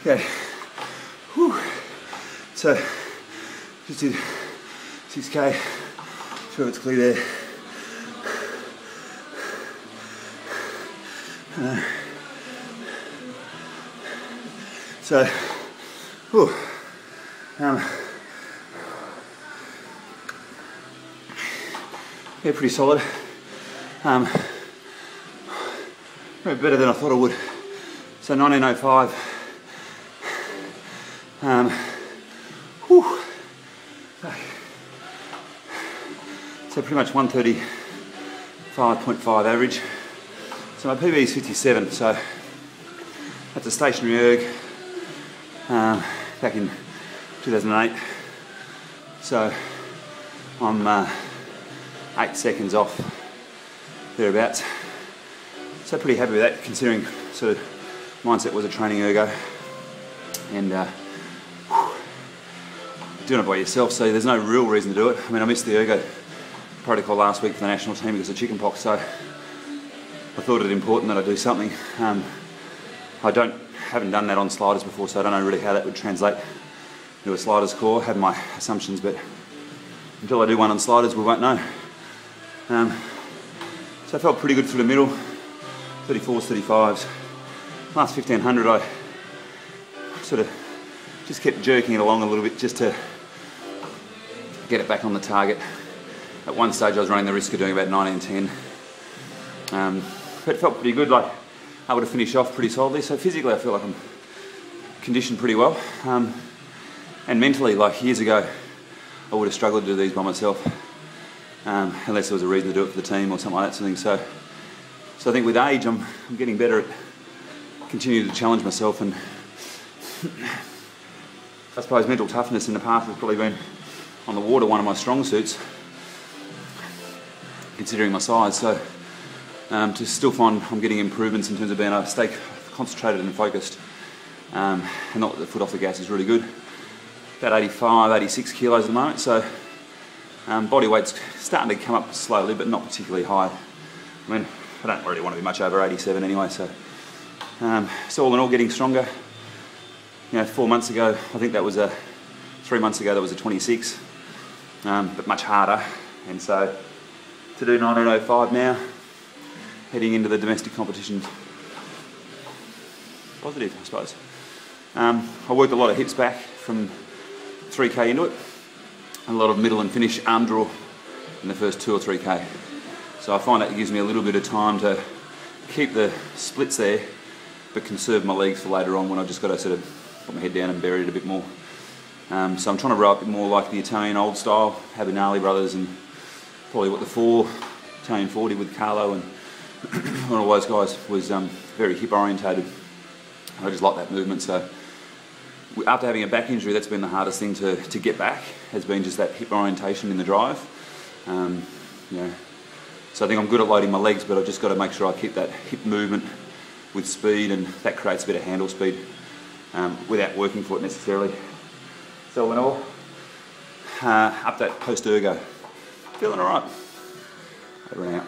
Okay. Whew. So just did 6K. Sure it's clear there. So, whew, yeah, pretty solid. Very better than I thought I would. So 1905. Whew. So pretty much 135.5 average. So my PB is 57. So that's a stationary erg. Back in 2008, so I'm 8 seconds off, thereabouts. So pretty happy with that, considering sort of mindset was a training ergo, and doing it by yourself, so there's no real reason to do it. I mean, I missed the ergo protocol last week for the national team because of chickenpox, so I thought it important that I do something. I haven't done that on sliders before, so I don't know really how that would translate into a sliders core. I have my assumptions, but until I do one on sliders, we won't know. So I felt pretty good through the middle, 34s, 35s. Last 1500, I sort of just kept jerking it along a little bit just to get it back on the target. At one stage, I was running the risk of doing about 19:10, but it felt pretty good. Like, able to finish off pretty solidly. So physically I feel like I'm conditioned pretty well. And mentally, like years ago, I would have struggled to do these by myself, unless there was a reason to do it for the team or something like that. So I think with age, I'm getting better at continuing to challenge myself, and I suppose mental toughness in the past has probably been on the water one of my strong suits, considering my size. So to still find I'm getting improvements in terms of being able to stay concentrated and focused, and not let the foot off the gas is really good. About 85, 86 kilos at the moment, so body weight's starting to come up slowly, but not particularly high. I mean, I don't really want to be much over 87 anyway, so all in all, getting stronger. You know, 4 months ago, I think that was 3 months ago, that was a 26, but much harder. And so to do 1905 now, heading into the domestic competitions, positive, I suppose. I worked a lot of hips back from 3K into it, a lot of middle and finish arm draw in the first 2 or 3K. So I find that gives me a little bit of time to keep the splits there, but conserve my legs for later on when I've just got to sort of put my head down and bury it a bit more. So I'm trying to row a bit more like the Italian old style, Habinali brothers, and probably what the Italian 40 with Carlo and all those guys was very hip orientated. I just like that movement. So after having a back injury, that's been the hardest thing to get back, has been just that hip orientation in the drive. You know, so I think I'm good at loading my legs, but I've just got to make sure I keep that hip movement with speed, and that creates a bit of handle speed without working for it necessarily. So in all, up that post ergo, feeling alright. Over and out.